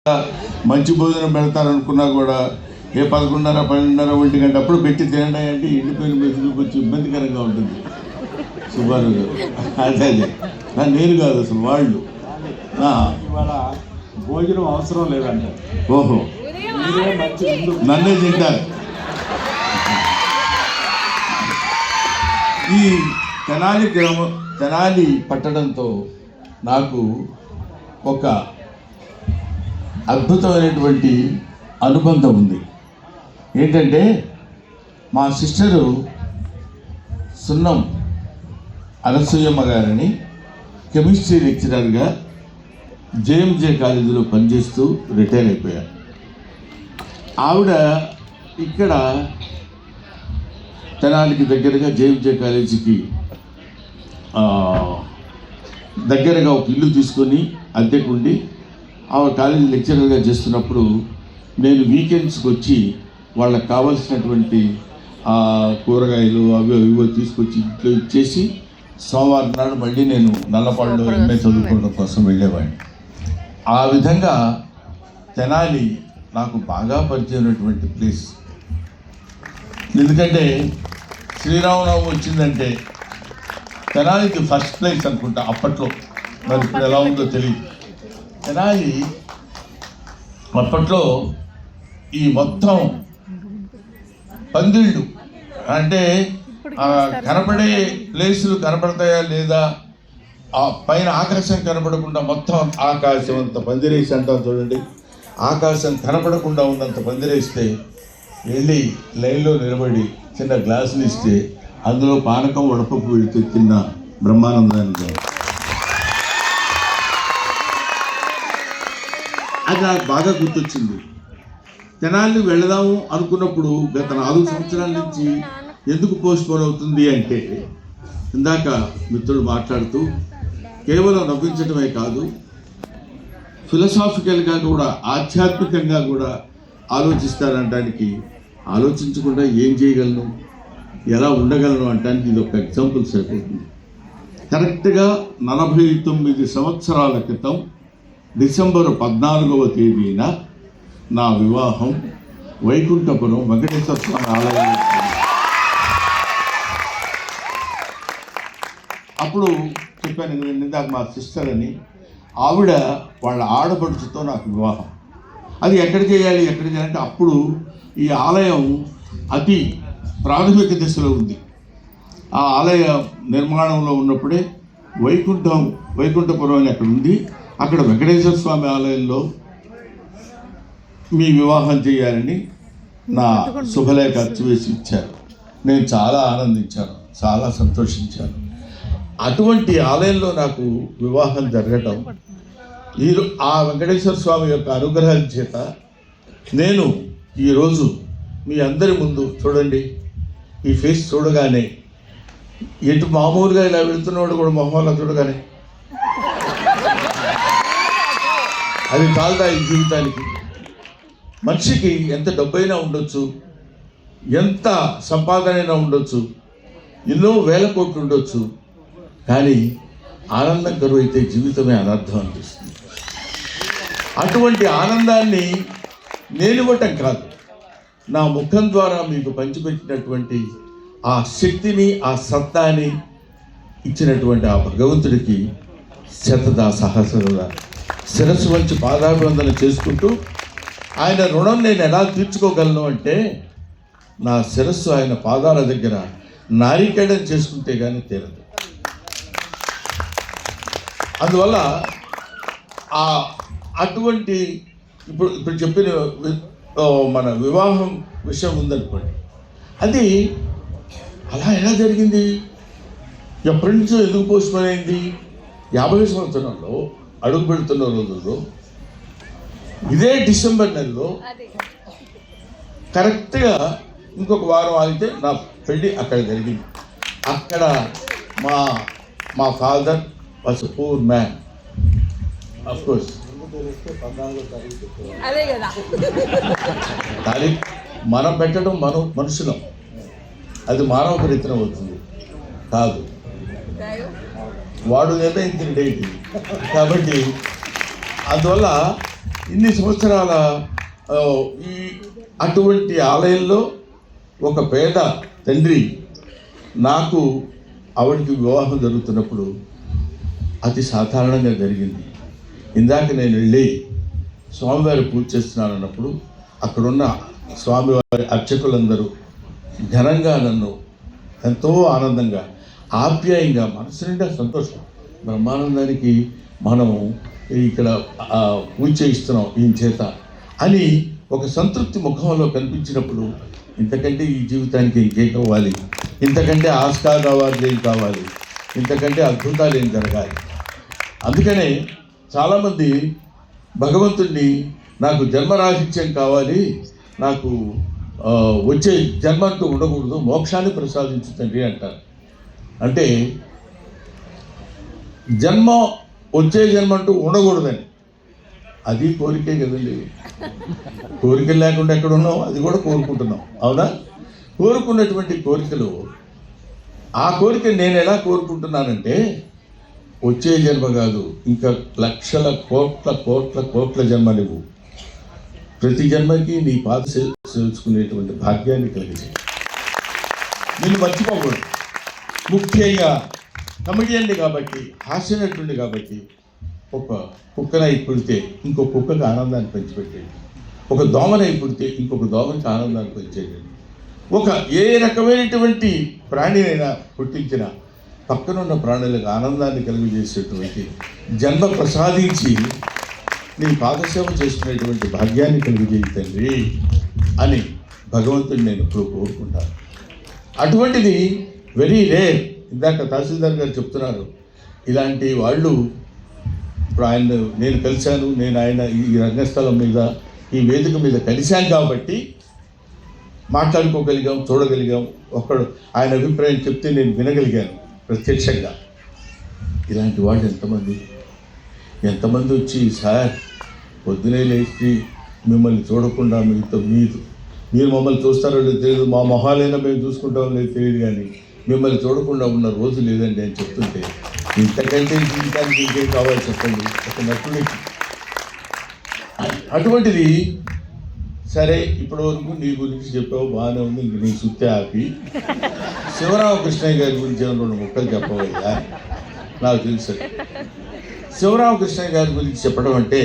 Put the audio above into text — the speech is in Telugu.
మంచి భోజనం పెడతారనుకున్నా కూడా ఏ 11:30, 12:30, 1 గంట అప్పుడు పెట్టి తినండి అంటే ఎండిపోయిన మెతుకు కొంచెం ఇబ్బందికరంగా ఉంటుంది. సుబ్బారావు గారు అదే నేను కాదు అసలు వాళ్ళు ఇవాళ భోజనం అవసరం లేదంట. ఓహో నన్నే తింటారు. ఈ తెనాలి పట్టడంతో నాకు ఒక అద్భుతమైనటువంటి అనుబంధం ఉంది. ఏంటంటే మా సిస్టరు సున్నం అనసూయమ్మ గారని కెమిస్ట్రీ లెక్చరర్గా జేఎంజే కాలేజీలో పనిచేస్తూ రిటైర్ అయిపోయారు. ఆవిడ ఇక్కడ తెనాలికి దగ్గరగా జేఎంజే కాలేజీకి దగ్గరగా ఒక ఇల్లు తీసుకొని అద్దెకుండి ఆవిడ కాలేజీ లెక్చరర్గా చేస్తున్నప్పుడు నేను వీకెండ్స్కి వచ్చి వాళ్ళకి కావాల్సినటువంటి కూరగాయలు అవి ఇవో తీసుకొచ్చి ఇంట్లో ఇచ్చేసి సోమవారం నాడు మళ్ళీ నేను నల్లపాడులో ఎంఏ చదువుకోవడం కోసం వెళ్ళేవాడిని. ఆ విధంగా తెనాలి నాకు బాగా పరిచయమైనటువంటి ప్లేస్. ఎందుకంటే శ్రీరామనవమి వచ్చిందంటే తెనాలికి ఫస్ట్ ప్లేస్ అనుకుంటా అప్పట్లో, మరి ఇప్పుడు ఎలా ఉందో తెలియదు. తెనాలి అప్పట్లో ఈ మొత్తం పందిళ్ళు అంటే కనపడే ప్లేసులు కనపడతాయా లేదా, ఆ పైన ఆకాశం కనపడకుండా మొత్తం ఆకాశం అంత పందిరేసి అంటాం చూడండి, ఆకాశం కనపడకుండా ఉన్నంత పందిరేస్తే వెళ్ళి లైన్లో నిలబడి చిన్న గ్లాసులు ఇస్తే అందులో పానకం వడపప్పు వెళితే తిన్న బ్రహ్మానందాన్ని అది నాకు బాగా గుర్తొచ్చింది. తెనాలి వెళదాము అనుకున్నప్పుడు గత 4 సంవత్సరాల నుంచి ఎందుకు పోస్ట్పోన్ అవుతుంది అంటే, ఇందాక మిత్రుడు మాట్లాడుతూ కేవలం నవ్వించడమే కాదు, ఫిలసాఫికల్గా కూడా ఆధ్యాత్మికంగా కూడా ఆలోచిస్తారనడానికి, ఆలోచించకుండా ఏం చేయగలను, ఎలా ఉండగలను అనడానికి ఇది ఒక ఎగ్జాంపుల్ సరిపోతుంది. కరెక్ట్గా 49 సంవత్సరాల క్రితం డిసెంబర్ 14వ తేదీన నా వివాహం వైకుంఠపురం వెంకటేశ్వర స్వామి ఆలయంలో. అప్పుడు చెప్పాను ఇందాక మా సిస్టర్ అని, ఆవిడ వాళ్ళ ఆడపడుచుతో నాకు వివాహం. అది ఎక్కడ చేయాలంటే అప్పుడు ఈ ఆలయం అతి ప్రాథమిక దశలో ఉంది. ఆ ఆలయ నిర్మాణంలో ఉన్నప్పుడే వైకుంఠపురం అని అక్కడ ఉంది. అక్కడ వెంకటేశ్వర స్వామి ఆలయంలో మీ వివాహం చేయాలని నా శుభలేఖ అచ్చువేసి ఇచ్చారు. నేను చాలా ఆనందించాను, చాలా సంతోషించాను. అటువంటి ఆలయంలో నాకు వివాహం జరగటం, ఆ వెంకటేశ్వర స్వామి యొక్క అనుగ్రహం చేత నేను ఈరోజు మీ అందరి ముందు చూడండి, ఈ ఫేస్ చూడగానే ఎటు మామూలుగా ఇలా వెళుతున్నవాడు కూడా మొహంలో చూడగానే అది చాలదా ఈ జీవితానికి. మనిషికి ఎంత డబ్బైనా ఉండొచ్చు, ఎంత సంపాదనైనా ఉండొచ్చు, ఎన్నో వేల కోట్లు ఉండొచ్చు, కానీ ఆనందం కరువైతే జీవితమే అనర్థం అనిపిస్తుంది. అటువంటి ఆనందాన్ని నేను ఇవ్వటం కాదు, నా ముఖం ద్వారా మీకు పంచిపెట్టినటువంటి ఆ శక్తిని, ఆ సత్తాని ఇచ్చినటువంటి ఆ భగవంతుడికి శతదా సహస్రదా శిరస్సు వంచి పాదాభివందన చేసుకుంటూ, ఆయన రుణం నేను ఎలా తీర్చుకోగలను అంటే, నా శిరస్సు ఆయన పాదాల దగ్గర నారికేళం చేసుకుంటే కానీ తీరదు. అందువల్ల అటువంటి ఇప్పుడు చెప్పిన మన వివాహం విషయం ఉందనుకోండి, అది అలా ఎలా జరిగింది, ఎప్పటి నుంచో ఎందుకు పోస్ట్పోన్ అయింది. 50 సంవత్సరంలో అడుగు పెడుతున్న రోజుల్లో ఇదే డిసెంబర్ నెలలో కరెక్ట్గా ఇంకొక వారం ఆగితే నా పెళ్ళి అక్కడ జరిగింది. అక్కడ మా father was a poor man. Of course తారీఖు మనం పెట్టడం మనుషులం, అది మానవ ప్రయత్నం అవుతుంది కాదు. వాడు నిర్ణయించిన డేట్. కాబట్టి అందువల్ల ఇన్ని సంవత్సరాల ఆ, ఈ అటువంటి ఆలయంలో ఒక పేద తండ్రి నాకు ఆవిడకి వివాహం జరుగుతున్నప్పుడు అతి సాధారణంగా జరిగింది. ఇందాక నేను వెళ్ళి స్వామివారి పూజ చేస్తున్నాను అన్నప్పుడు అక్కడున్న స్వామివారి అర్చకులందరూ ఘనంగా నన్ను ఎంతో ఆనందంగా ఆప్యాయంగా మనసు నిండా సంతోషం, బ్రహ్మానందానికి మనము ఇక్కడ పూజ చేయిస్తున్నాం ఈయన చేత అని ఒక సంతృప్తి ముఖంలో కనిపించినప్పుడు ఇంతకంటే ఈ జీవితానికి ఇంకేం కావాలి, ఇంతకంటే ఆస్కార్ అవార్డు ఏం కావాలి, ఇంతకంటే అద్భుతాలు ఏం జరగాలి. అందుకనే చాలామంది భగవంతుడిని నాకు జన్మరాహిత్యం కావాలి, నాకు వచ్చే జన్మంటూ ఉండకూడదు, మోక్షాన్ని ప్రసాదించు తండ్రి అంటారు. అంటే జన్మ వచ్చే జన్మంటూ ఉండకూడదని, అది కోరికే కదండి. కోరికలు లేకుండా ఎక్కడ ఉన్నాం, అది కూడా కోరుకుంటున్నాం, అవునా? కోరుకున్నటువంటి కోరికలు, ఆ కోరిక నేను ఎలా కోరుకుంటున్నానంటే వచ్చే జన్మ కాదు, ఇంకా లక్షల కోట్ల కోట్ల కోట్ల జన్మ నువ్వు ప్రతి జన్మకి నీ పాద సేవించుకునేటువంటి భాగ్యాన్ని కలిగింది. నేను మర్చిపోకూడదు. ముఖ్యంగా కమెడియన్ని కాబట్టి, హాస్యనటుడిని కాబట్టి, ఒక కుక్కనై పుడితే ఇంకో కుక్కకి ఆనందాన్ని పంచిపెట్టేది, ఒక దోమనై పుడితే ఇంకొక దోమకి ఆనందాన్ని పంచేది, ఒక ఏ రకమైనటువంటి ప్రాణినైనా పుట్టించిన పక్కనున్న ప్రాణులకు ఆనందాన్ని కలిగజేసేటువంటి జన్మ ప్రసాదించి నీ పాదసేవ చేసుకునేటువంటి భాగ్యాన్ని కలిగజేయి తండ్రి అని భగవంతుడిని నేను ఇప్పుడు కోరుకుంటాను. అటువంటిది వెరీ రేర్. ఇందాక తహసీల్దార్ గారు చెప్తున్నారు, ఇలాంటి వాళ్ళు ఇప్పుడు ఆయన నేను కలిశాను, నేను ఆయన ఈ రంగస్థలం మీద ఈ వేదిక మీద కలిశాం కాబట్టి మాట్లాడుకోగలిగాం, చూడగలిగాం. ఒక్కడు ఆయన అభిప్రాయం చెప్తే నేను వినగలిగాను ప్రత్యక్షంగా. ఇలాంటి వాళ్ళు ఎంతమంది వచ్చి సార్ పొద్దునే లేచి మిమ్మల్ని చూడకుండా మీరు మమ్మల్ని చూస్తారో లేదు తెలియదు, మా మొహాలైనా మేము చూసుకుంటామో లేదు తెలియదు, కానీ మిమ్మల్ని చూడకుండా ఉన్న రోజు లేదండి అని చెప్తుంటే ఇంతకంటే జీవితానికి ఇంకేం కావాలి చెప్పండి ఒక నటుడికి. అటువంటిది సరే, ఇప్పటివరకు నీ గురించి చెప్పావు, బాగానే ఉంది, ఇంక నీ సుత్తే ఆపి శివరామకృష్ణయ్య గారి గురించి ఏమైనా 2 ముక్కలు చెప్పవయ్యా. నాకు తెలుసు శివరామకృష్ణయ్య గారి గురించి చెప్పడం అంటే